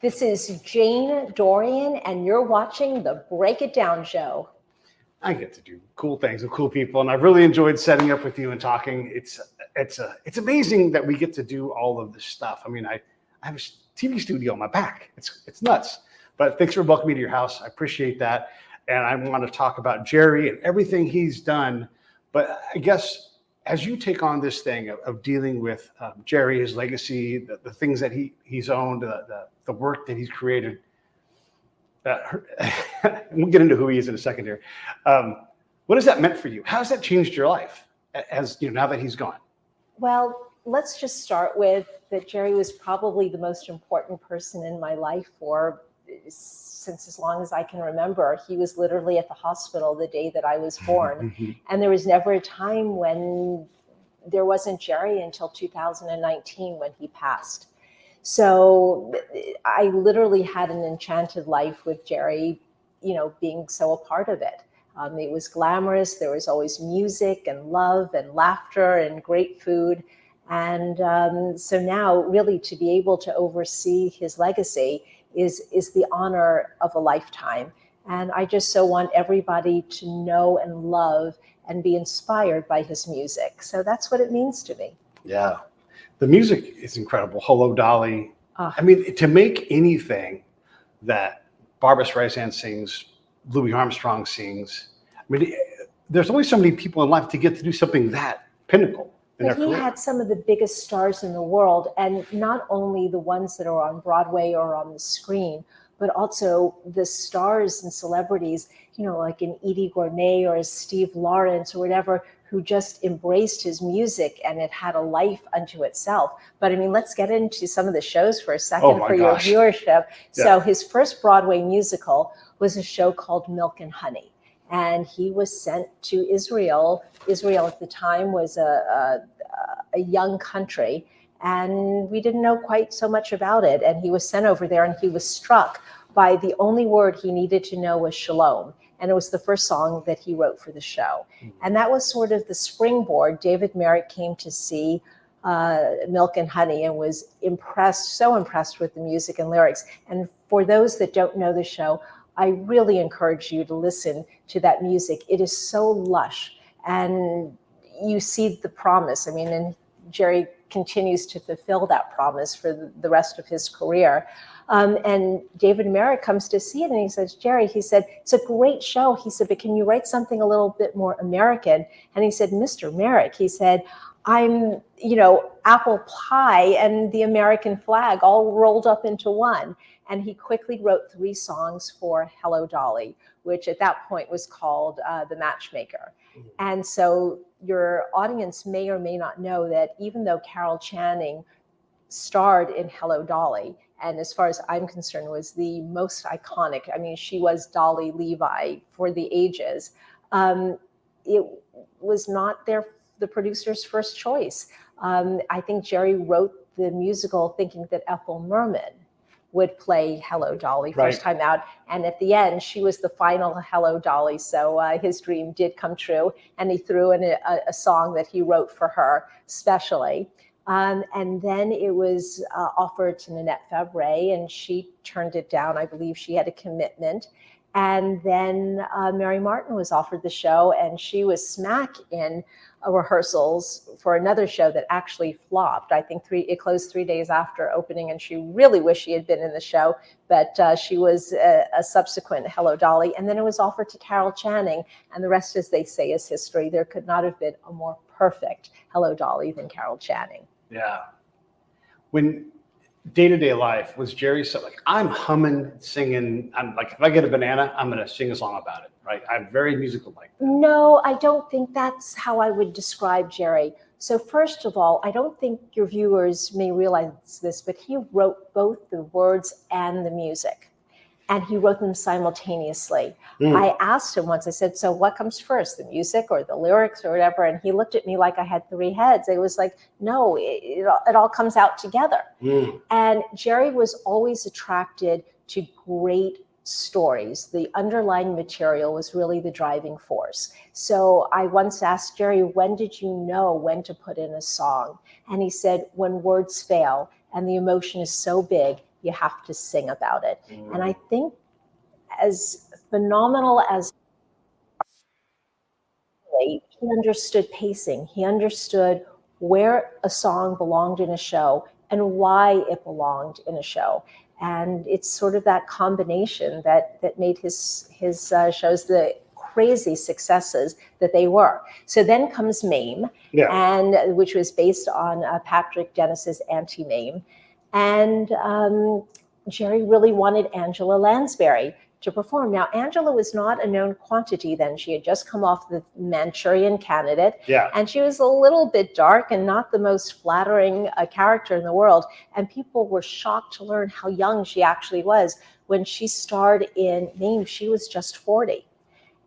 This is Jane Dorian, and you're watching the Break It Down show. I get to do cool things with cool people, and I've really enjoyed setting up with you and talking. It's amazing that we get to do all of this stuff. I mean, I have a TV studio on my back. It's nuts. But thanks for welcoming me to your house. I appreciate that. And I want to talk about Jerry and everything he's done. But I guess as you take on this thing of dealing with Jerry, his legacy, the things that he's owned, the work that he's created, we'll get into who he is in a second here. What has that meant for you? How has that changed your life as you know, now that he's gone? Well, let's just start with that Jerry was probably the most important person in my life since as long as I can remember. He was literally at the hospital the day that I was born. And there was never a time when there wasn't Jerry until 2019 when he passed. So I literally had an enchanted life with Jerry, you know, being so a part of it. It was glamorous. There was always music and love and laughter and great food. And so now really to be able to oversee his legacy is the honor of a lifetime. And I just so want everybody to know and love and be inspired by his music. So that's what it means to me. Yeah. The music is incredible. Hello, Dolly. I mean, to make anything that Barbra Streisand sings, Louis Armstrong sings, I mean, there's only so many people in life to get to do something that pinnacle. But he had some of the biggest stars in the world, and not only the ones that are on Broadway or on the screen, but also the stars and celebrities, you know, like an Edie Gournay or a Steve Lawrence or whatever, who just embraced his music and it had a life unto itself. But I mean, let's get into some of the shows for a second for your viewership. Yeah. So his first Broadway musical was a show called Milk and Honey. And he was sent to Israel. Israel at the time was a young country, and we didn't know quite so much about it. And he was sent over there, and he was struck by the only word he needed to know was shalom. And it was the first song that he wrote for the show. And that was sort of the springboard. David Merritt came to see Milk and Honey and was impressed, so impressed with the music and lyrics. And for those that don't know the show, I really encourage you to listen to that music. It is so lush, and you see the promise. I mean, and Jerry continues to fulfill that promise for the rest of his career. And David Merritt comes to see it, and he says, Jerry, he said, it's a great show. He said, but can you write something a little bit more American? And he said, Mr. Merritt, he said, I'm, you know, apple pie and the American flag all rolled up into one. And he quickly wrote 3 songs for Hello, Dolly, which at that point was called The Matchmaker. And so your audience may or may not know that even though Carol Channing starred in Hello, Dolly, and as far as I'm concerned was the most iconic, I mean, she was Dolly Levi for the ages, it was not the producer's first choice. I think Jerry wrote the musical thinking that Ethel Merman would play Hello, Dolly first time out. And at the end, she was the final Hello, Dolly. So his dream did come true. And he threw in a song that he wrote for her specially. And then it was offered to Nanette Fabray, and she turned it down. I believe she had a commitment. And then Mary Martin was offered the show, and she was smack in rehearsals for another show that actually flopped. I think it closed 3 days after opening, and she really wished she had been in the show, but she was a subsequent Hello, Dolly. And then it was offered to Carol Channing, and the rest, as they say, is history. There could not have been a more perfect Hello, Dolly than Carol Channing. Yeah. When day-to-day life, was Jerry so like, I'm humming, singing, I'm like, if I get a banana, I'm going to sing a song about it, right? I'm very musical like that. No, I don't think that's how I would describe Jerry. So first of all, I don't think your viewers may realize this, but he wrote both the words and the music. And he wrote them simultaneously. I asked him once, I said, so what comes first, the music or the lyrics or whatever? And he looked at me like I had 3 heads. It was like, no, it all comes out together. And Jerry was always attracted to great stories. The underlying material was really the driving force. So I once asked Jerry, when did you know when to put in a song? And he said, when words fail and the emotion is so big you have to sing about it. And I think as phenomenal as he understood pacing, he understood where a song belonged in a show and why it belonged in a show. And it's sort of that combination that made his shows the crazy successes that they were. So then comes Mame, and which was based on Patrick Dennis's Anti-Mame. And Jerry really wanted Angela Lansbury to perform. Now, Angela was not a known quantity then. She had just come off the Manchurian Candidate, and she was a little bit dark and not the most flattering character in the world. And people were shocked to learn how young she actually was. When she starred in Mame, she was just 40.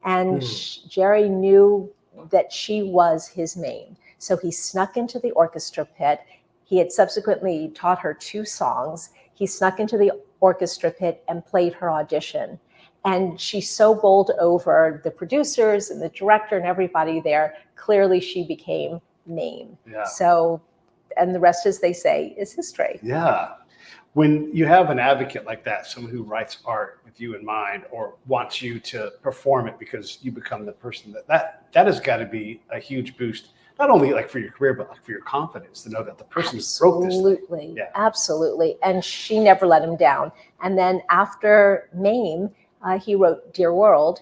And Jerry knew that she was his Mame. So he snuck into the orchestra pit. He had subsequently taught her 2 songs. He snuck into the orchestra pit and played her audition. And she so bowled over the producers and the director and everybody there. Clearly she became Mame. So, and the rest, as they say, is history. When you have an advocate like that, someone who writes art with you in mind or wants you to perform it because you become the person that has got to be a huge boost, not only like for your career, but like for your confidence to know that the person wrote this thing. Absolutely. And she never let him down. And then after Mame, he wrote Dear World,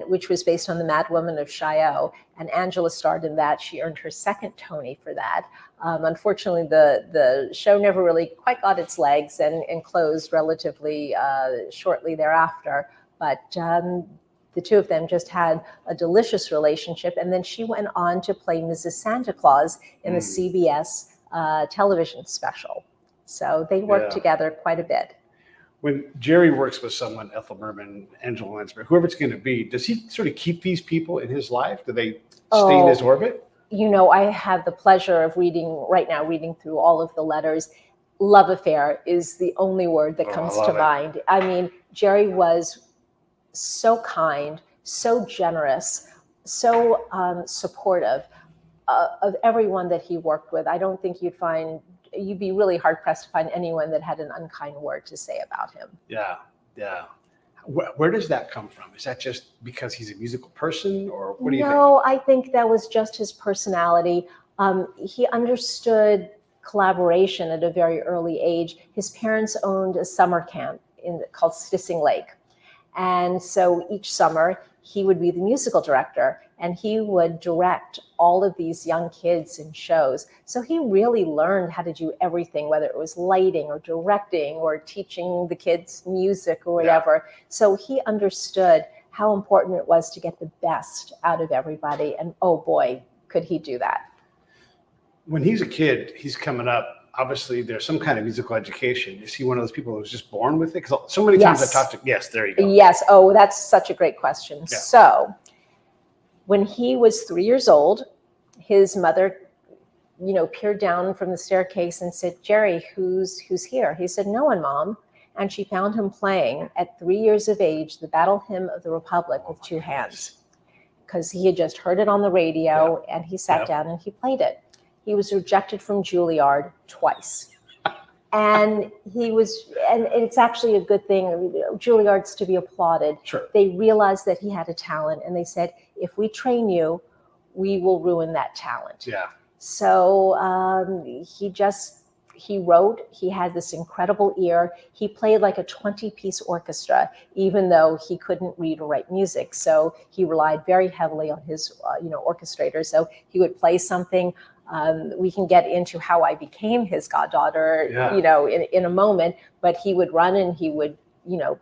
which was based on the Mad Woman of Chaillot. And Angela starred in that. She earned her 2nd Tony for that. Unfortunately, the show never really quite got its legs and closed relatively shortly thereafter. But the 2 of them just had a delicious relationship. And then she went on to play Mrs. Santa Claus in the CBS television special. So they worked together quite a bit. When Jerry works with someone, Ethel Merman, Angela Lansbury, whoever it's going to be, does he sort of keep these people in his life? Do they stay in his orbit? You know, I have the pleasure of reading through all of the letters. Love affair is the only word that comes to mind. I mean, Jerry was so kind, so generous, so supportive of everyone that he worked with. I don't think you'd be really hard pressed to find anyone that had an unkind word to say about him. Where does that come from? Is that just because he's a musical person, or what do you think? No, I think that was just his personality. He understood collaboration at a very early age. His parents owned a summer camp called Stissing Lake. And so each summer he would be the musical director and he would direct all of these young kids in shows. So he really learned how to do everything, whether it was lighting or directing or teaching the kids music or whatever. So he understood how important it was to get the best out of everybody. And oh boy, could he do that. When he's a kid, he's coming up. Obviously, there's some kind of musical education. Is he one of those people who was just born with it? Because so many times I've talked to, there you go. Yes. Oh, that's such a great question. Yeah. So when he was 3 years old, his mother, peered down from the staircase and said, Jerry, who's here? He said, no one, Mom. And she found him playing at 3 years of age, the Battle Hymn of the Republic with 2 hands, because he had just heard it on the radio and he sat down and he played it. He was rejected from Juilliard twice. And it's actually a good thing. Juilliard's to be applauded. Sure. They realized that he had a talent and they said, if we train you, we will ruin that talent. Yeah. So he wrote, he had this incredible ear. He played like a 20-piece orchestra, even though he couldn't read or write music. So he relied very heavily on his, orchestrator. So he would play something. We can get into how I became his goddaughter, in a moment, but he would run and he would,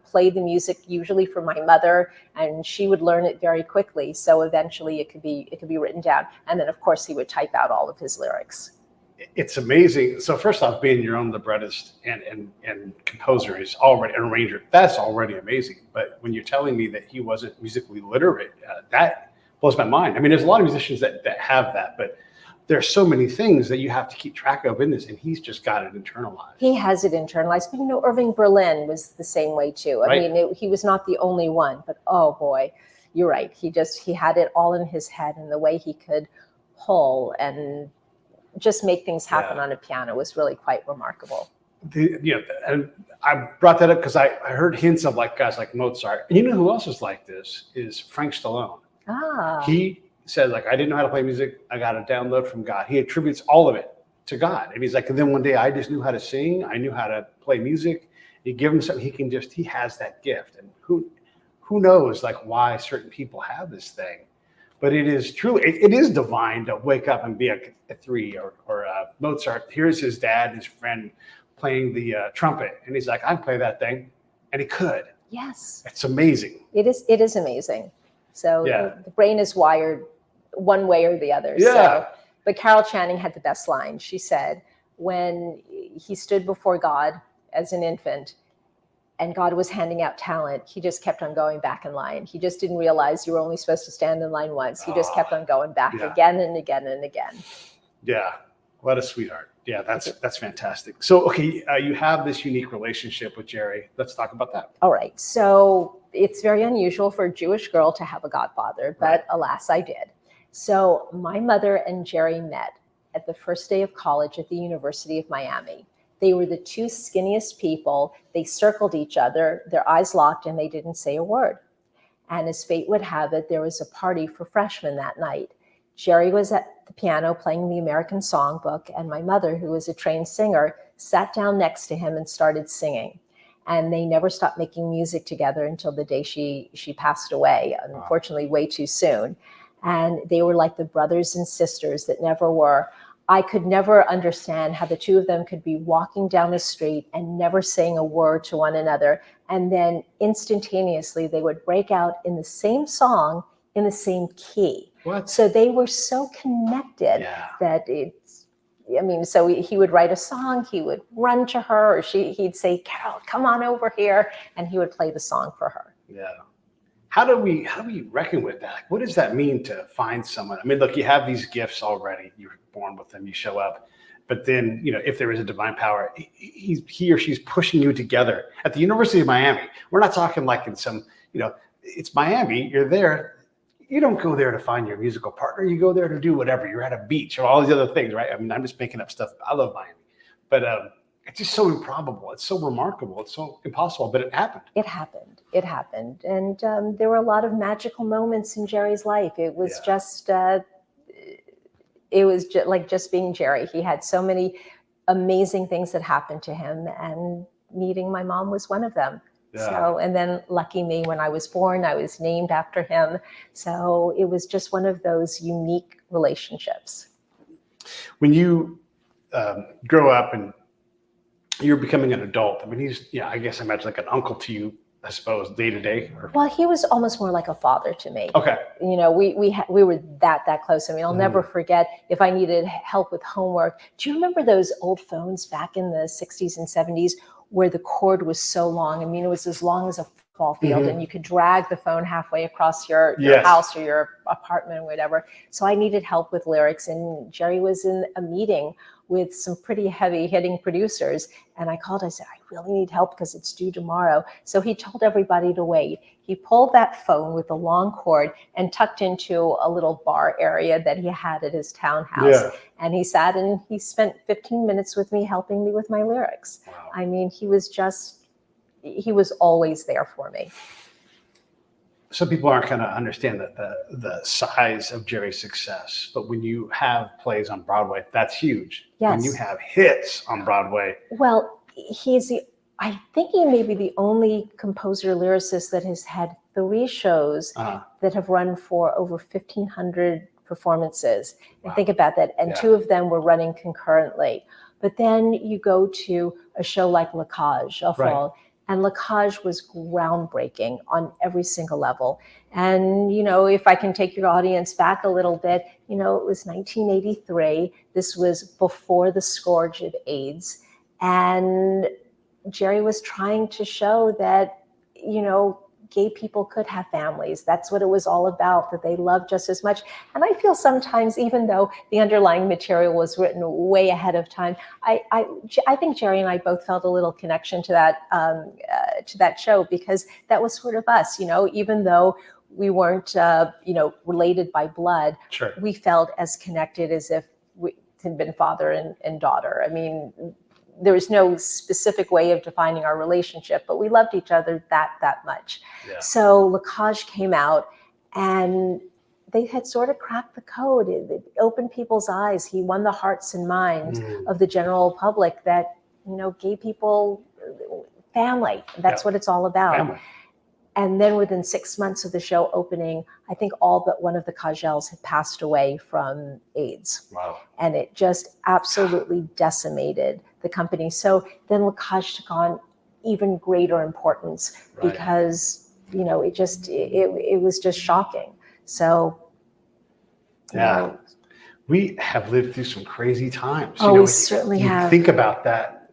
play the music usually for my mother, and she would learn it very quickly. So eventually it could be written down. And then of course he would type out all of his lyrics. It's amazing. So first off, being your own librettist and composer is already an arranger. That's already amazing. But when you're telling me that he wasn't musically literate, that blows my mind. I mean, there's a lot of musicians that have that, but there's so many things that you have to keep track of in this, and he's just got it internalized. He has it internalized. But, Irving Berlin was the same way too. I mean, he was not the only one, but oh boy, you're right. He had it all in his head, and the way he could pull and just make things happen on a piano was really quite remarkable. and I brought that up because I heard hints of like guys like Mozart. And you know who else is like this is Frank Stallone. He says like, I didn't know how to play music. I got a download from God. He attributes all of it to God. And he's like, and then one day I just knew how to sing. I knew how to play music. You give him something, he has that gift. And who knows like why certain people have this thing. But it is truly, it is divine to wake up and be a 3 or Mozart. Here's his dad, his friend playing the trumpet. And he's like, I can play that thing. And he could. Yes. It's amazing. It is amazing. So the brain is wired one way or the other. Yeah. So, but Carol Channing had the best line. She said, when he stood before God as an infant, and God was handing out talent, he just kept on going back in line. He just didn't realize you were only supposed to stand in line once. He just kept on going back again and again and again. Yeah, what a sweetheart. Yeah, that's fantastic. So, okay, you have this unique relationship with Jerry. Let's talk about that. All right. So it's very unusual for a Jewish girl to have a godfather, but alas, I did. So my mother and Jerry met at the first day of college at the University of Miami. They were the 2 skinniest people. They circled each other, their eyes locked, and they didn't say a word. And as fate would have it, there was a party for freshmen that night. Jerry was at the piano playing the American Songbook, and my mother, who was a trained singer, sat down next to him and started singing. And they never stopped making music together until the day she passed away, unfortunately, way too soon. And they were like the brothers and sisters that never were. I could never understand how the 2 of them could be walking down the street and never saying a word to one another. And then instantaneously, they would break out in the same song in the same key. What? So they were so connected that so he would write a song, he would run to her, or he'd say, Carol, come on over here. And he would play the song for her. Yeah. How do we reckon with that? What does that mean to find someone? I mean, look, you have these gifts already. You're born with them. You show up. But then, if there is a divine power, he or she's pushing you together. At the University of Miami, we're not talking like in some, it's Miami. You're there. You don't go there to find your musical partner. You go there to do whatever. You're at a beach or all these other things, right? I mean, I'm just making up stuff. I love Miami. But it's just so improbable. It's so remarkable. It's so impossible, but it happened. It happened. And there were a lot of magical moments in Jerry's life. It was just like just being Jerry. He had so many amazing things that happened to him, and meeting my mom was one of them. Yeah. So, and then lucky me, when I was born, I was named after him. So it was just one of those unique relationships. When you grow up and you're becoming an adult, I mean, he's, I guess I imagine like an uncle to you, I suppose, day to day. Well, he was almost more like a father to me. Okay. We were that close. I mean, I'll never forget if I needed help with homework. Do you remember those old phones back in the 60s and 70s where the cord was so long? I mean, it was as long as a football field, and you could drag the phone halfway across your house or your apartment or whatever. So I needed help with lyrics, and Jerry was in a meeting with some pretty heavy hitting producers. And I called, I said, I really need help because it's due tomorrow. So he told everybody to wait. He pulled that phone with a long cord and tucked into a little bar area that he had at his townhouse. Yeah. And he sat and he spent 15 minutes with me, helping me with my lyrics. Wow. I mean, he was always there for me. Some people aren't going to understand the size of Jerry's success, but when you have plays on Broadway, that's huge. Yes. When you have hits on Broadway. Well, I think he may be the only composer-lyricist that has had 3 shows that have run for over 1,500 performances. Wow. And think about that. And 2 of them were running concurrently. But then you go to a show like La Cage au Fall. And La Cage was groundbreaking on every single level. And, if I can take your audience back a little bit, it was 1983. This was before the scourge of AIDS. And Jerry was trying to show that, gay people could have families. That's what it was all about, that they loved just as much. And I feel sometimes, even though the underlying material was written way ahead of time, I think Jerry and I both felt a little connection to that show, because that was sort of us, even though we weren't, related by blood. Sure. We felt as connected as if we had been father and daughter. I mean, there was no specific way of defining our relationship, but we loved each other that much. Yeah. So Lacage came out, and they had sort of cracked the code. It opened people's eyes. He won the hearts and minds of the general public that, gay people, family, that's what it's all about. Family. And then within 6 months of the show opening, I think all but one of the Cagels had passed away from AIDS. Wow. And it just absolutely decimated the company. So then Lacage took on even greater importance because, it was just shocking. So, we have lived through some crazy times. We certainly have. Think about that,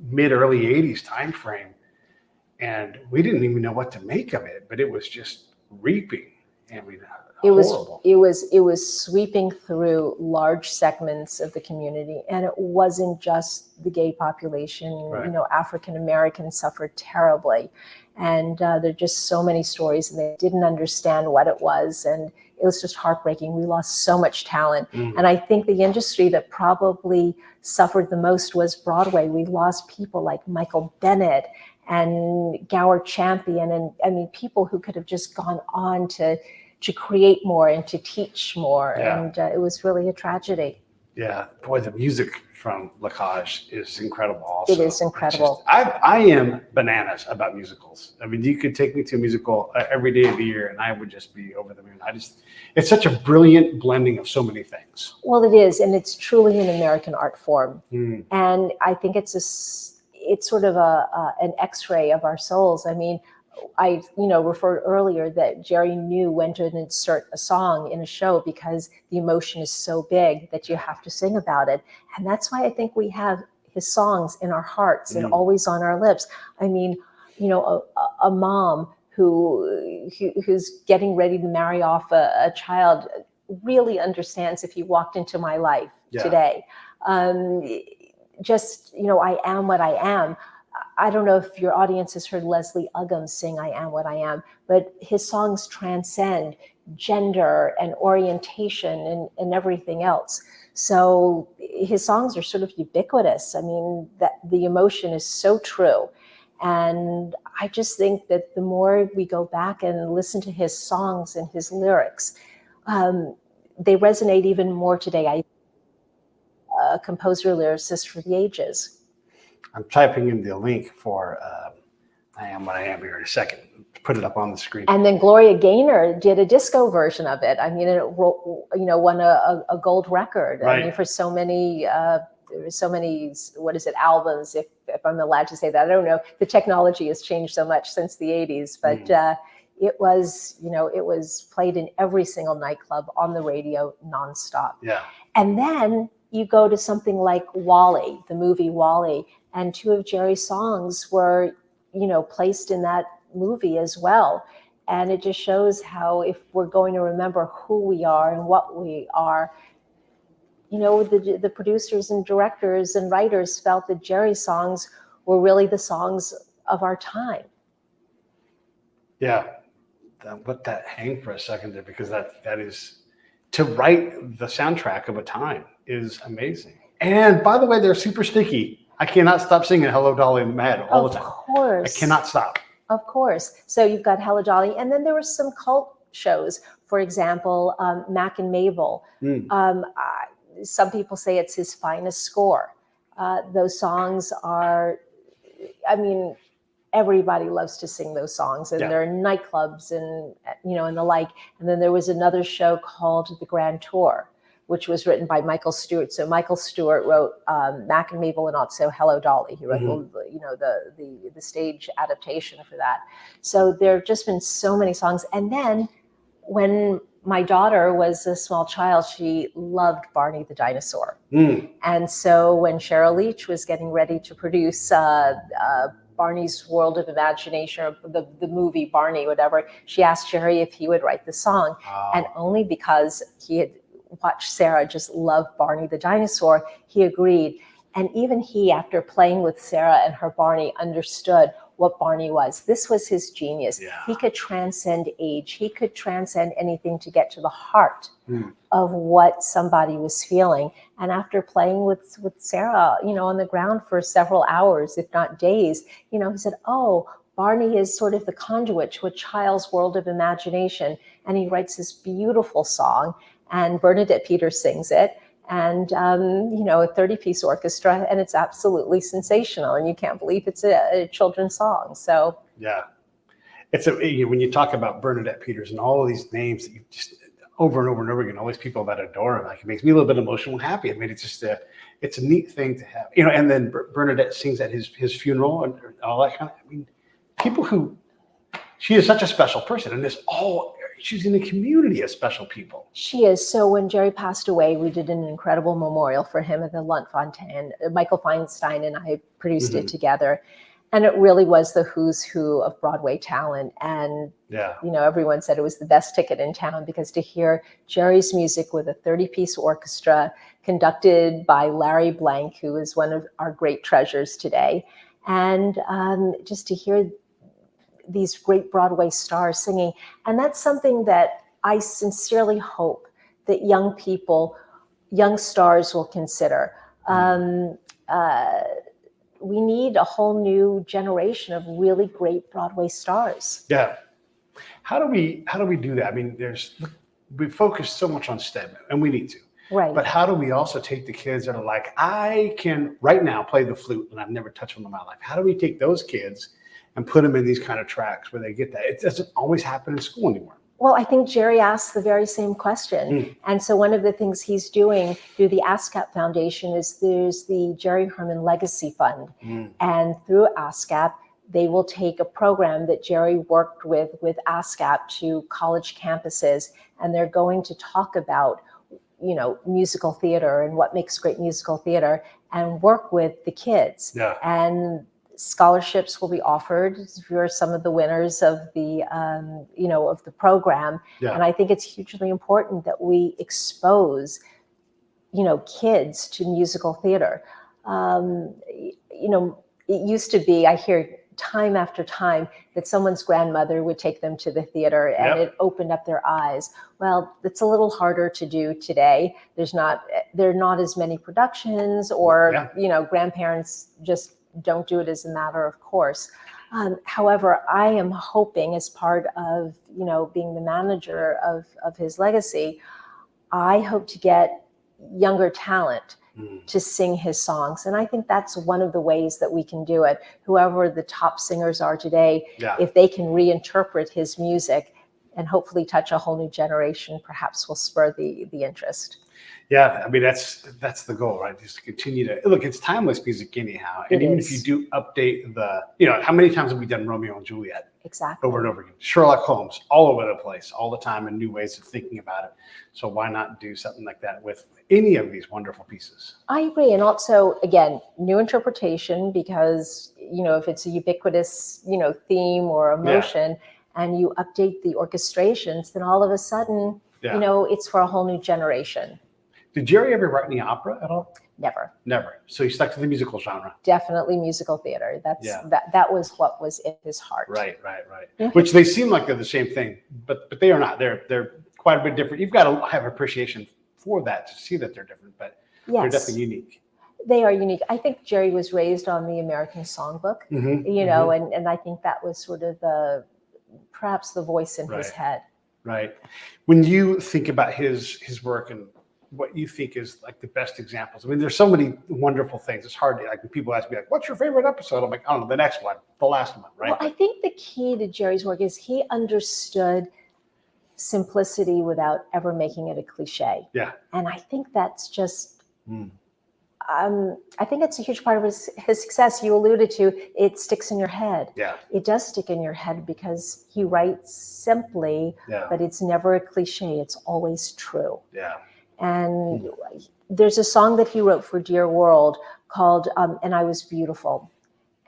mid-early 80s time frame. And we didn't even know what to make of it, but it was just reaping. I mean, horrible. It was sweeping through large segments of the community, and it wasn't just the gay population. African Americans suffered terribly, and there are just so many stories, and they didn't understand what it was, and it was just heartbreaking. We lost so much talent, and I think the industry that probably suffered the most was Broadway. We lost people like Michael Bennett and Gower Champion, and I mean, people who could have just gone on to create more and to teach more. And it was really a tragedy. Yeah, boy, the music from Lacage is incredible also. It is incredible. I am bananas about musicals. I mean, you could take me to a musical every day of the year and I would just be over the moon. It's such a brilliant blending of so many things. Well, it is, and it's truly an American art form. And I think it's sort of an X-ray of our souls. I mean, I referred earlier that Jerry knew when to insert a song in a show because the emotion is so big that you have to sing about it. And that's why I think we have his songs in our hearts and always on our lips. I mean, a mom who's getting ready to marry off a child really understands if you walked into my life today. Just, I am what I am. I don't know if your audience has heard Leslie Uggam sing I Am What I Am, but his songs transcend gender and orientation and everything else. So his songs are sort of ubiquitous. I mean, that the emotion is so true. And I just think that the more we go back and listen to his songs and his lyrics, they resonate even more today. A composer-lyricist for the ages. I'm typing in the link for I Am What I Am here in a second. Put it up on the screen. And then Gloria Gaynor did a disco version of it. I mean, it won a gold record. Right. I mean, for so many, albums, if I'm allowed to say that. I don't know. The technology has changed so much since the 80s, but it was played in every single nightclub, on the radio, nonstop. Yeah. And then you go to something like WALL-E, the movie WALL-E, and two of Jerry's songs were, placed in that movie as well. And it just shows how, if we're going to remember who we are and what we are, the producers and directors and writers felt that Jerry's songs were really the songs of our time. Yeah, let that hang for a second there, because that is, to write the soundtrack of a time is amazing. And by the way, they're super sticky. I cannot stop singing Hello, Dolly and Mad all the time. Of course. I cannot stop. Of course. So you've got Hello, Dolly. And then there were some cult shows. For example, Mack and Mabel. Some people say it's his finest score. Those songs are, I mean, everybody loves to sing those songs, and there are nightclubs and the like. And then there was another show called The Grand Tour, which was written by Michael Stewart. So Michael Stewart wrote Mack and Mabel and also Hello, Dolly. He wrote the stage adaptation for that. So there have just been so many songs. And then when my daughter was a small child, she loved Barney the Dinosaur. And so when Cheryl Leach was getting ready to produce Barney's World of Imagination, or the movie Barney, whatever, she asked Jerry if he would write the song. And only because he had watched Sarah just love Barney the Dinosaur, he agreed. And even he, after playing with Sarah and her Barney, understood what Barney was. This was his genius. Yeah. He could transcend age. He could transcend anything to get to the heart of what somebody was feeling. And after playing with Sarah, on the ground for several hours, if not days, he said, oh, Barney is sort of the conduit to a child's world of imagination. And he writes this beautiful song, and Bernadette Peters sings it. And, a 30-piece orchestra, and it's absolutely sensational. And you can't believe it's a children's song. So, yeah, when you talk about Bernadette Peters and all of these names that you just over and over and over again, all these people that adore him, like, it makes me a little bit emotional and happy. I mean, it's just it's a neat thing to have, and then Bernadette sings at his funeral and all that kind of, she is such a special person, and she's in a community of special people. She is. So when Jerry passed away, we did an incredible memorial for him at the Lunt-Fontanne. Michael Feinstein and I produced it together. And it really was the who's who of Broadway talent. And, everyone said it was the best ticket in town, because to hear Jerry's music with a 30-piece orchestra conducted by Larry Blank, who is one of our great treasures today, and just to hear these great Broadway stars singing. And that's something that I sincerely hope that young stars will consider. We need a whole new generation of really great Broadway stars. Yeah. How do we do that? I mean, we focus so much on STEM, and we need to. Right. But how do we also take the kids that are like, I can right now play the flute and I've never touched one in my life? How do we take those kids and put them in these kind of tracks where they get that? It doesn't always happen in school anymore. Well, I think Jerry asked the very same question. And so one of the things he's doing through the ASCAP Foundation is there's the Jerry Herman Legacy Fund. And through ASCAP, they will take a program that Jerry worked with ASCAP to college campuses, and they're going to talk about, musical theater and what makes great musical theater, and work with the kids. Yeah. And scholarships will be offered for some of the winners of the, of the program. Yeah. And I think it's hugely important that we expose, kids to musical theater. It used to be, I hear time after time, that someone's grandmother would take them to the theater, and it opened up their eyes. Well, it's a little harder to do today. There are not as many productions, or, grandparents just don't do it as a matter of course. However, I am hoping, as part of, being the manager of his legacy, I hope to get younger talent to sing his songs. And I think that's one of the ways that we can do it. Whoever the top singers are today, if they can reinterpret his music and hopefully touch a whole new generation, perhaps will spur the interest. Yeah, I mean, that's the goal, right? Just to continue to look. It's timeless music anyhow, and even if you do update how many times have we done Romeo and Juliet? Exactly. Over and over again. Sherlock Holmes, all over the place, all the time, and new ways of thinking about it. So why not do something like that with any of these wonderful pieces? I agree, and also, again, new interpretation, because if it's a ubiquitous theme or emotion, and you update the orchestrations, then all of a sudden, it's for a whole new generation. Did Jerry ever write any opera at all? Never. Never. So he stuck to the musical genre. Definitely musical theater. That was what was in his heart. Right. Which they seem like they're the same thing, but they are not. They're quite a bit different. You've got to have appreciation for that to see that they're different, but they're definitely unique. They are unique. I think Jerry was raised on the American Songbook, and I think that was sort of perhaps the voice in his head. Right. When you think about his work and what you think is like the best examples, I mean, there's so many wonderful things. It's hard to, like, when people ask me, like, what's your favorite episode? I'm like, I don't know, the next one, the last one, right? Well, I think the key to Jerry's work is he understood simplicity without ever making it a cliche. Yeah. And I think that's just, I think it's a huge part of his success. You alluded to, it sticks in your head. Yeah. It does stick in your head because he writes simply, but it's never a cliche. It's always true. Yeah. And there's a song that he wrote for Dear World called And I Was Beautiful.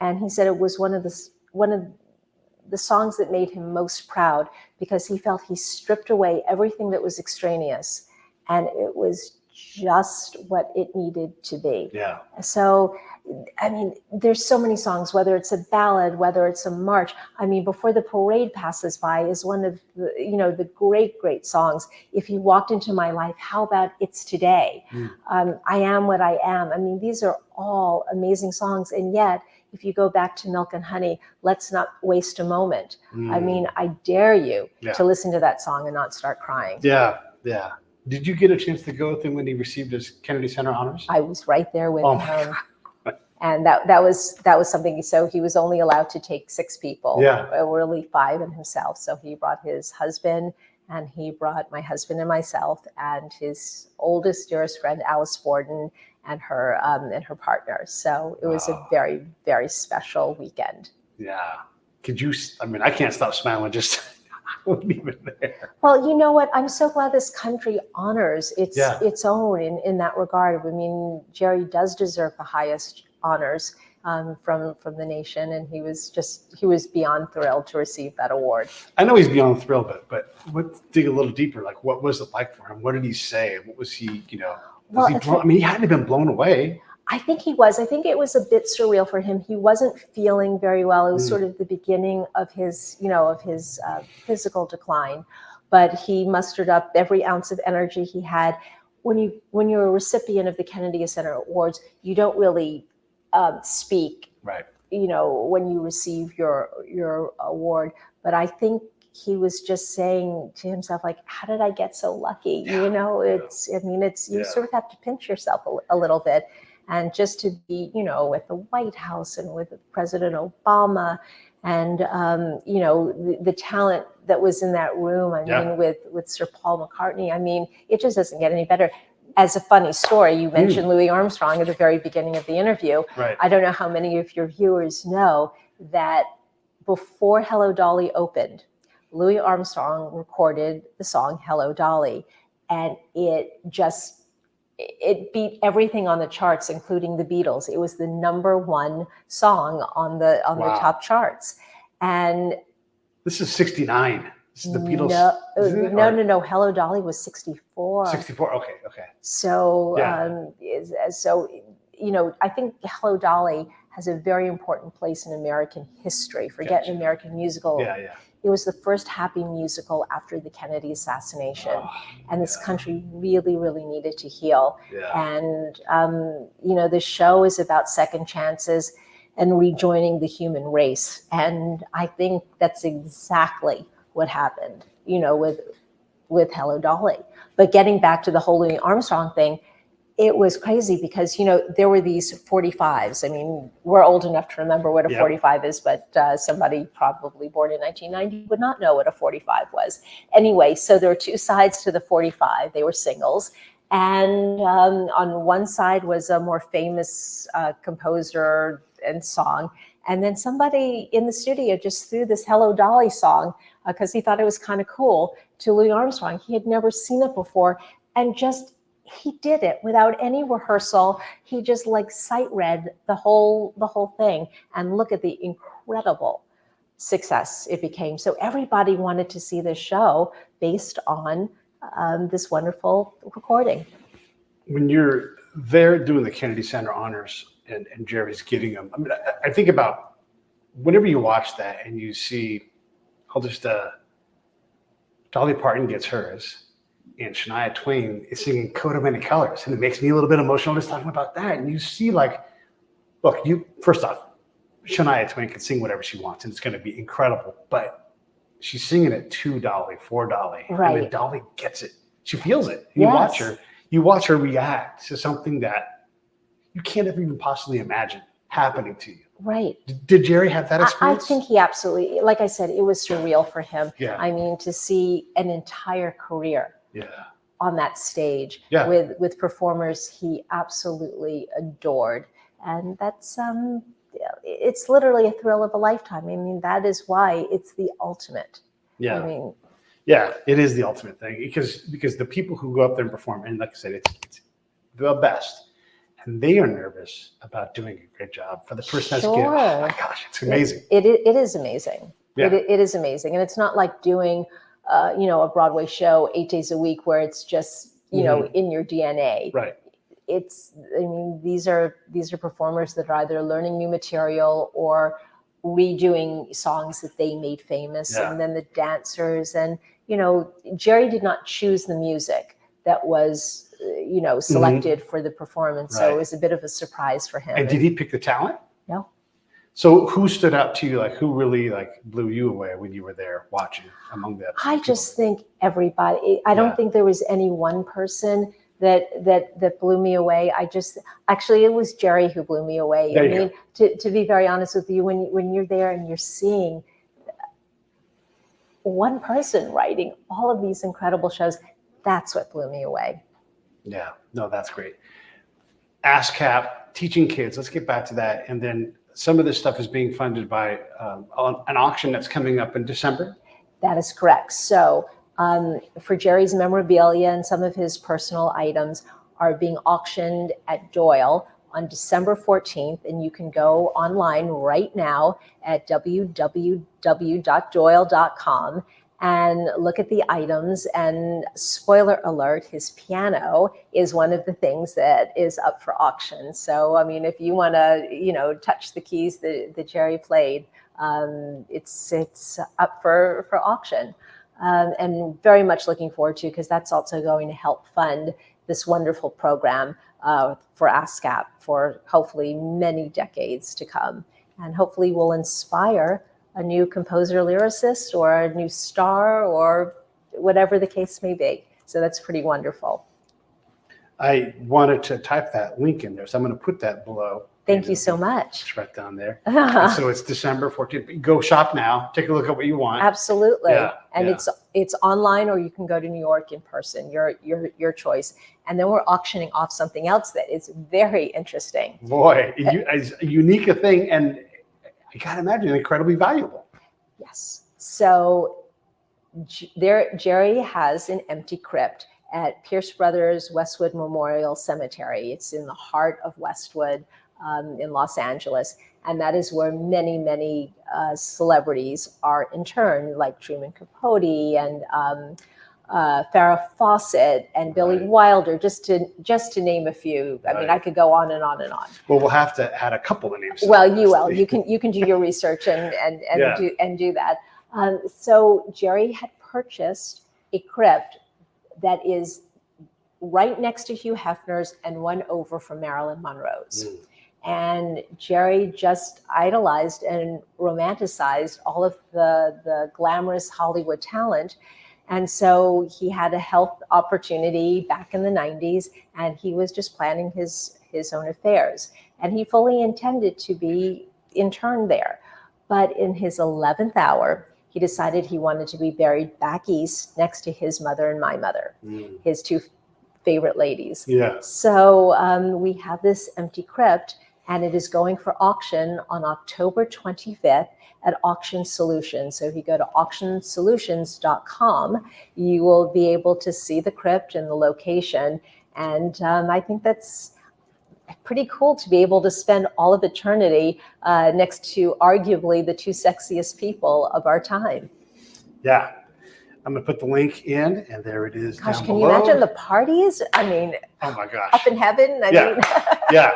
And he said it was one of the songs that made him most proud, because he felt he stripped away everything that was extraneous. And it was just what it needed to be. Yeah. So, I mean, there's so many songs, whether it's a ballad, whether it's a march. I mean, Before the Parade Passes By is one of the, the great, great songs. If You Walked Into My Life, how about It's Today? I Am What I Am. I mean, these are all amazing songs. And yet, if you go back to Milk and Honey, Let's Not Waste a Moment. I mean, I dare you to listen to that song and not start crying. Yeah, yeah. Did you get a chance to go with him when he received his Kennedy Center honors? I was right there with him. And that was something. So he was only allowed to take 6 people. Yeah. Really 5 and himself. So he brought his husband, and he brought my husband and myself, and his oldest, dearest friend, Alice Borden, and her partner. So it was a very, very special weekend. Yeah. Could you? I mean, I can't stop smiling just. I wasn't even there. Well, you know what? I'm so glad this country honors its own in that regard. I mean, Jerry does deserve the highest honors from the nation, and he was beyond thrilled to receive that award. I know he's beyond thrilled, but let's dig a little deeper. Like, what was it like for him? What did he say? What was he? He hadn't been blown away. I think he was. I think it was a bit surreal for him. He wasn't feeling very well. It was sort of the beginning of his physical decline, but he mustered up every ounce of energy he had. When you're a recipient of the Kennedy Center Awards, you don't really speak, right? When you receive your award. But I think he was just saying to himself, like, how did I get so lucky? You sort of have to pinch yourself a little bit. And just to be, at the White House and with President Obama and, the talent that was in that room, I mean, with Sir Paul McCartney, I mean, it just doesn't get any better. As a funny story, you mentioned Louis Armstrong at the very beginning of the interview. Right. I don't know how many of your viewers know that before Hello, Dolly opened, Louis Armstrong recorded the song Hello, Dolly, and it beat everything on the charts, including the Beatles. It was the #1 song on the top charts. And this is 69. This is the Beatles. No. Hello, Dolly was 64. 64. Okay. So, I think Hello, Dolly has a very important place in American history. Forget an American musical. Yeah. It was the first happy musical after the Kennedy assassination. And this country really, really needed to heal. Yeah. And, the show is about second chances and rejoining the human race. And I think that's exactly what happened, with Hello, Dolly. But getting back to the whole Louis Armstrong thing, it was crazy because, there were these 45s. I mean, we're old enough to remember what a 45 is, but somebody probably born in 1990 would not know what a 45 was. Anyway, so there were 2 sides to the 45. They were singles. And on one side was a more famous composer and song. And then somebody in the studio just threw this Hello, Dolly song because he thought it was kind of cool to Louis Armstrong. He had never seen it before. And he did it without any rehearsal. He just sight read the whole thing, and look at the incredible success it became. So everybody wanted to see this show based on this wonderful recording. When you're there doing the Kennedy Center honors and Jerry's getting them, I mean, I think about whenever you watch that and you see, Dolly Parton gets hers, and Shania Twain is singing Coat of Many Colors. And it makes me a little bit emotional just talking about that. And you see, first off, Shania Twain can sing whatever she wants, and it's going to be incredible. But she's singing it to Dolly, for Dolly. Right. And then Dolly gets it. She feels it. Yes. You watch her react to something that you can't ever even possibly imagine happening to you. Right. Did Jerry have that experience? I think he absolutely, like I said, it was surreal for him. Yeah. I mean, to see an entire career on that stage with performers he absolutely adored. And that's, it's literally a thrill of a lifetime. I mean, that is why it's the ultimate. Yeah. I mean, yeah, it is the ultimate thing because the people who go up there and perform, and like I said, it's the best. And they are nervous about doing a great job for the person that's getting. Oh my gosh, it's amazing. It is amazing. Yeah. It is amazing, and it's not like doing, a Broadway show 8 days a week where it's just you know, in your DNA. Right. I mean, these are performers that are either learning new material or redoing songs that they made famous, and then the dancers. And, you know, Jerry did not choose the music that was, you know, selected for the performance. So it was a bit of a surprise for him. And did he pick the talent? No. So who stood out to you? Like, who really like blew you away when you were there watching among them? I just think everybody, I don't think there was any one person that blew me away. Actually, it was Jerry who blew me away. I mean, to be very honest with you, when you're there and you're seeing one person writing all of these incredible shows, that's what blew me away. Yeah, no, that's great. ASCAP, teaching kids, let's get back to that. And then some of this stuff is being funded by an auction that's coming up in December. That is correct. So for Jerry's memorabilia and some of his personal items are being auctioned at Doyle on December 14th. And you can go online right now at www.doyle.com and look at the items. And spoiler alert, his piano is one of the things that is up for auction. So, I mean, if you want to, you know, touch the keys that Jerry played, it's up for auction. And very much looking forward to, because that's also going to help fund this wonderful program for ASCAP for hopefully many decades to come. And hopefully will inspire a new composer-lyricist or a new star or whatever the case may be. So that's pretty wonderful. I wanted to type that link in there, so I'm going to put that below. Thank you so much. It's right down there. So it's December 14th. Go shop now. Take a look at what you want. Absolutely. Yeah, and it's online, or you can go to New York in person. Your choice. And then we're auctioning off something else that is very interesting. Boy, as unique a thing, and I can't imagine incredibly valuable. Yes. So Jerry has an empty crypt at Pierce Brothers Westwood Memorial Cemetery. It's in the heart of Westwood in Los Angeles. And that is where many, many celebrities are interred, like Truman Capote and Farrah Fawcett and Billy Wilder, just to name a few. I mean, I could go on and on and on. Well, we'll have to add a couple of names. Well, you can do your research and do that. So Jerry had purchased a crypt that is right next to Hugh Hefner's and one over from Marilyn Monroe's. And Jerry just idolized and romanticized all of the glamorous Hollywood talent. And so he had a health opportunity back in the 90s, and he was just planning his own affairs. And he fully intended to be interned there. But in his 11th hour, he decided he wanted to be buried back east next to his mother and my mother, his two favorite ladies. Yeah. So we have this empty crypt, and it is going for auction on October 25th at Auction Solutions. So if you go to auctionsolutions.com, you will be able to see the crypt and the location. And I think that's pretty cool to be able to spend all of eternity next to arguably the two sexiest people of our time. Yeah. I'm going to put the link in, and there it is. Gosh, down can below. you imagine the parties? I mean, oh my gosh. Up in heaven. I mean. Yeah.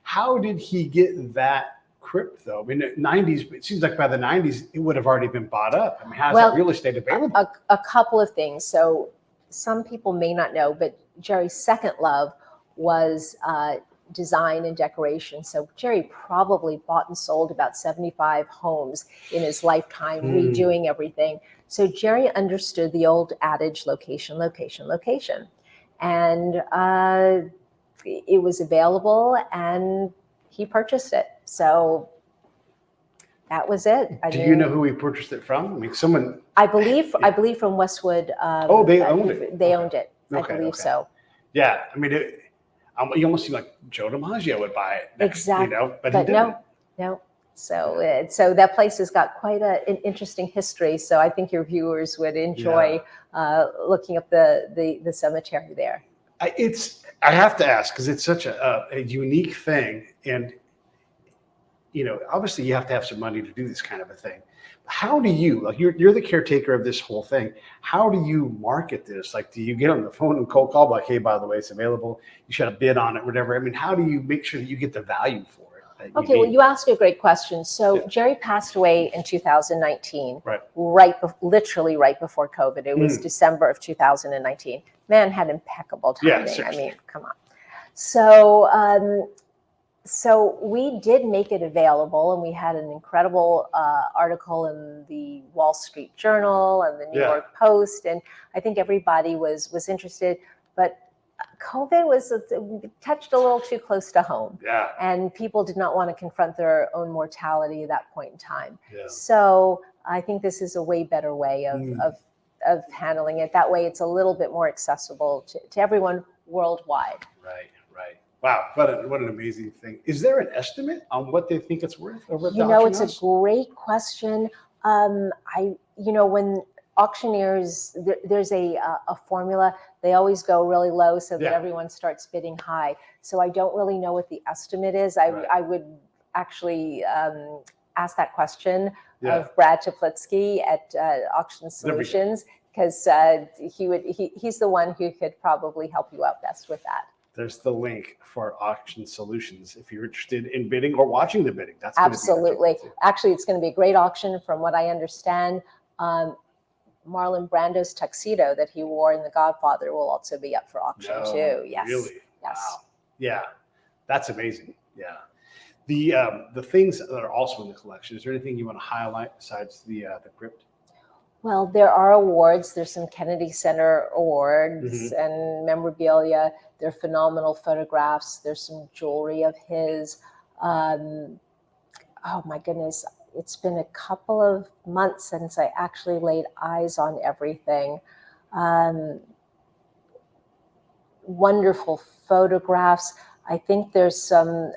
How did he get that crypt, though? I mean, the 90s, it seems like by the 90s, it would have already been bought up. I mean, how's that real estate available? A couple of things. So some people may not know, but Jerry's second love was design and decoration. So Jerry probably bought and sold about 75 homes in his lifetime, redoing everything. So Jerry understood the old adage, location, location, location. And it was available, and he purchased it. So that was it. Do you know who he purchased it from? I mean, someone. I believe from Westwood. They owned it. They owned it. Okay, I believe so. Yeah, I mean, you almost seem like Joe DiMaggio would buy it next, exactly. You know, but he didn't. No. So that place has got quite an interesting history. So I think your viewers would enjoy looking up the cemetery there. I have to ask, because it's such a unique thing, and obviously you have to have some money to do this kind of a thing. How do you, like, you're the caretaker of this whole thing. How do you market this? Like, do you get on the phone and cold call, like, hey, by the way, it's available. You should have bid on it, whatever. I mean, how do you make sure that you get the value for it? Okay, well, you ask a great question. So Jerry passed away in 2019, literally right before COVID. It was December of 2019. Man had impeccable timing. I mean, come on. So we did make it available, and we had an incredible article in the Wall Street Journal and the New York Post, and I think everybody was interested. But COVID was touched a little too close to home, and people did not want to confront their own mortality at that point in time. So I think this is a way better way of handling it. That way, it's a little bit more accessible to everyone worldwide. Right. Wow, what an amazing thing. Is there an estimate on what they think it's worth over at the auction house? It's a great question. When auctioneers, there's a formula. They always go really low so that everyone starts bidding high. So I don't really know what the estimate is. I would actually ask that question of Brad Chaplitsky at Auction Solutions, because he's the one who could probably help you out best with that. There's the link for Auction Solutions if you're interested in bidding or watching the bidding. That's absolutely. Actually, it's going to be a great auction. From what I understand, Marlon Brando's tuxedo that he wore in The Godfather will also be up for auction too. Yes. Really? Yes. Wow. Yeah. That's amazing. Yeah. The things that are also in the collection, is there anything you want to highlight besides the Crypt? Well, there are awards. There's some Kennedy Center awards and memorabilia. They're phenomenal photographs. There's some jewelry of his. Oh my goodness. It's been a couple of months since I actually laid eyes on everything. Wonderful photographs. I think there's some,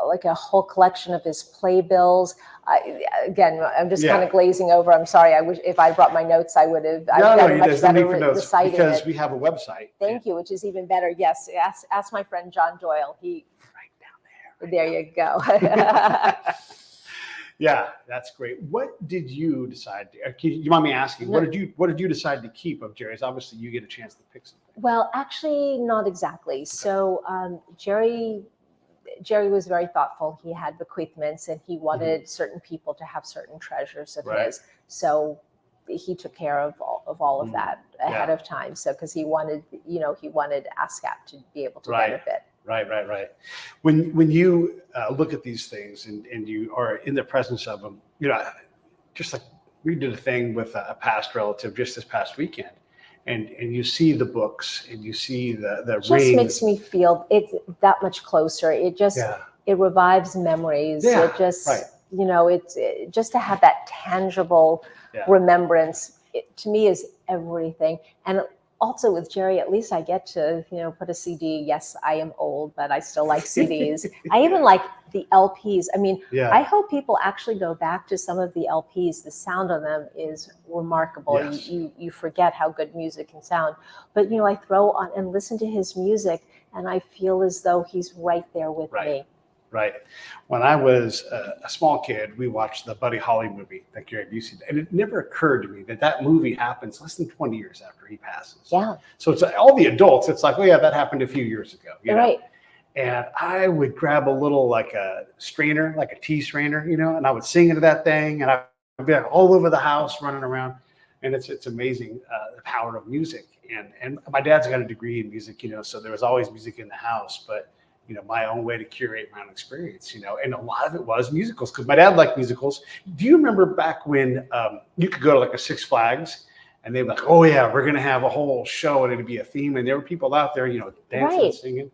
like a whole collection of his playbills. Again, I'm just kind of glazing over. I'm sorry. I wish if I brought my notes, I would have. Much better recited because it. We have a website. Thank you, which is even better. Yes, ask my friend John Doyle. He right down there. There you go. Yeah, that's great. What did you decide? You mind me asking? What did you decide to keep of Jerry's? Obviously, you get a chance to pick something. Well, actually, not exactly. Okay. So Jerry was very thoughtful. He had bequeathments, and he wanted certain people to have certain treasures of his. So he took care of all of that ahead of time. So because he wanted ASCAP to be able to benefit. Right. When you look at these things and you are in the presence of them, just like we did a thing with a past relative just this past weekend, and you see the books and you see the rings. It just makes me feel it's that much closer. It just it revives memories. Yeah, it just it's just to have that tangible remembrance. It, to me, is everything. And also with Jerry, at least I get to, put a CD. Yes, I am old, but I still like CDs. I even like the LPs. I mean, I hope people actually go back to some of the LPs. The sound on them is remarkable. Yes. You forget how good music can sound. But, I throw on and listen to his music, and I feel as though he's right there with me. Right. When I was a small kid, we watched the Buddy Holly movie that Gary Busey did. And it never occurred to me that movie happens less than 20 years after he passes. Yeah. So it's all the adults. It's like, that happened a few years ago. Right. And I would grab a little, like a strainer, like a tea strainer, and I would sing into that thing. And I'd be like all over the house running around. And it's amazing, the power of music. And my dad's got a degree in music, so there was always music in the house. But my own way to curate my own experience, and a lot of it was musicals because my dad liked musicals. Do you remember back when you could go to like a Six Flags and they'd be like, oh yeah, we're going to have a whole show and it'd be a theme. And there were people out there, dancing and singing.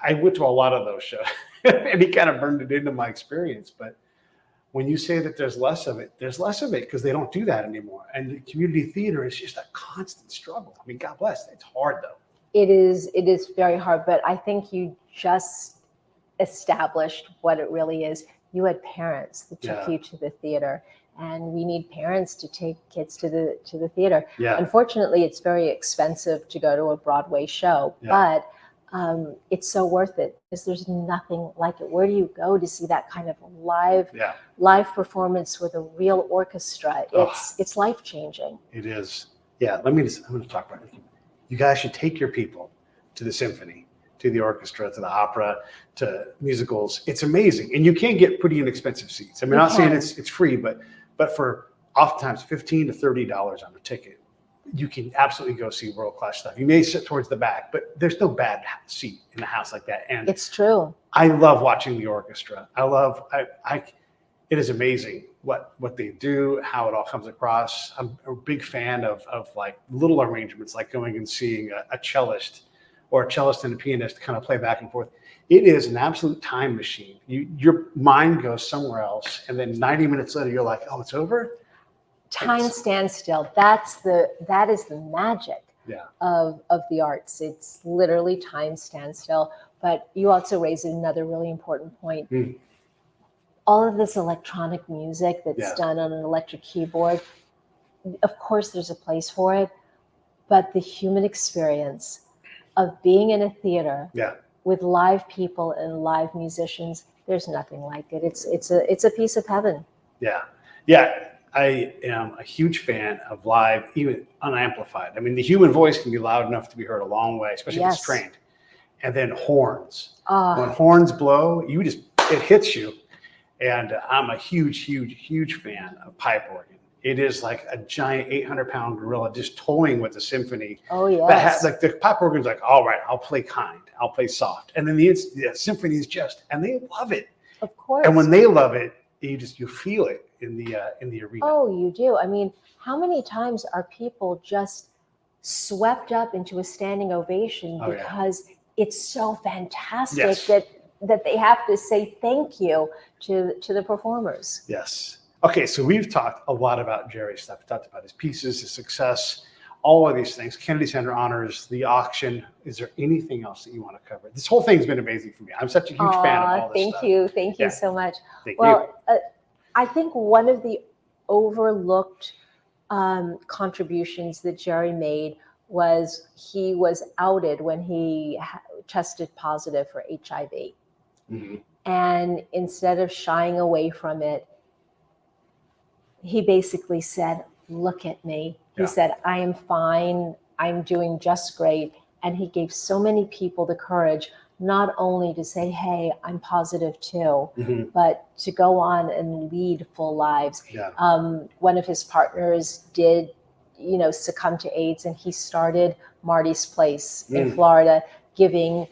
I went to a lot of those shows and he kind of burned it into my experience. But when you say that there's less of it because they don't do that anymore. And the community theater is just a constant struggle. I mean, God bless. It's hard though. It is very hard, but I think you just established what it really is. You had parents that took you to the theater, and we need parents to take kids to the theater. Yeah. Unfortunately, it's very expensive to go to a Broadway show, but it's so worth it because there's nothing like it. Where do you go to see that kind of live performance with a real orchestra? It's life changing. It is. Yeah. I'm going to talk about it. You guys should take your people to the symphony, to the orchestra, to the opera, to musicals. It's amazing, and you can get pretty inexpensive seats. I mean, I'm not saying it's free, but for oftentimes $15 to $30 on a ticket, you can absolutely go see world-class stuff. You may sit towards the back, but there's no bad seat in a house like that. And it's true. I love watching the orchestra. It is amazing what they do, how it all comes across. I'm a big fan of like little arrangements, like going and seeing a cellist or a cellist and a pianist kind of play back and forth. It is an absolute time machine. Your mind goes somewhere else, and then 90 minutes later, you're like, oh, it's over? Time stands still. That is the magic of the arts. It's literally time stands still. But you also raised another really important point. All of this electronic music that's done on an electric keyboard, of course there's a place for it, but the human experience of being in a theater with live people and live musicians, there's nothing like it. It's a piece of heaven. Yeah. I am a huge fan of live, even unamplified. I mean, the human voice can be loud enough to be heard a long way, especially if it's trained. And then horns. When horns blow, it hits you. And I'm a huge, huge, huge fan of pipe organ. It is like a giant 800-pound gorilla just toying with the symphony. Oh, yes. Like the pipe organ's like, all right, I'll play kind, I'll play soft. And then the symphony is and they love it. Of course. And when they love it, you feel it in the arena. Oh, you do. I mean, how many times are people just swept up into a standing ovation because it's so fantastic that they have to say thank you to the performers? Yes. Okay, so we've talked a lot about Jerry's stuff. We talked about his pieces, his success, all of these things. Kennedy Center honors, the auction. Is there anything else that you want to cover? This whole thing's been amazing for me. I'm such a huge fan of all this stuff. Thank you so much. Thank you. I think one of the overlooked contributions that Jerry made was he was outed when he tested positive for HIV. And instead of shying away from it, he basically said, look at me. He said, I am fine. I'm doing just great. And he gave so many people the courage not only to say, hey, I'm positive too, but to go on and lead full lives. One of his partners did, succumb to AIDS, and he started Marty's Place in Florida, giving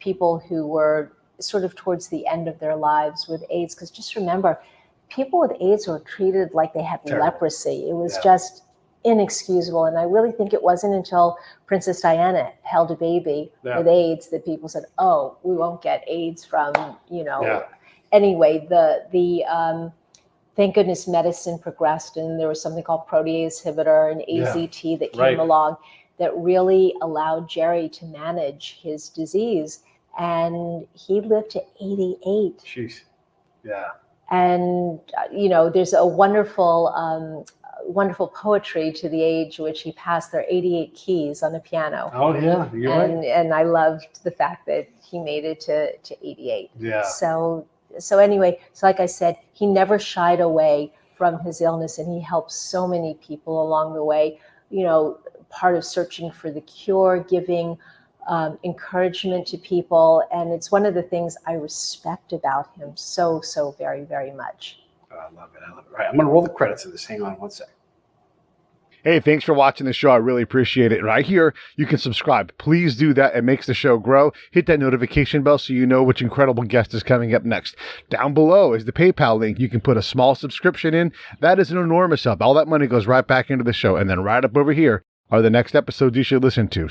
people who were sort of towards the end of their lives with AIDS. Because just remember, people with AIDS were treated like they had leprosy. It was just inexcusable. And I really think it wasn't until Princess Diana held a baby with AIDS that people said, oh, we won't get AIDS from, Anyway, the thank goodness medicine progressed, and there was something called protease inhibitor and AZT that came along that really allowed Jerry to manage his disease. And he lived to 88. Jeez. Yeah. And, there's a wonderful poetry to the age which he passed. There are 88 keys on the piano. Oh, yeah. You're right. And I loved the fact that he made it to 88. Yeah. So anyway, like I said, he never shied away from his illness, and he helped so many people along the way, part of searching for the cure, giving encouragement to people. And it's one of the things I respect about him so very, very much. I love it. All right, I'm going to roll the credits of this. Hang on one sec. Hey, thanks for watching the show. I really appreciate it. Right here, you can subscribe. Please do that. It makes the show grow. Hit that notification bell so you know which incredible guest is coming up next. Down below is the PayPal link. You can put a small subscription in. That is an enormous help. All that money goes right back into the show. And then right up over here are the next episodes you should listen to.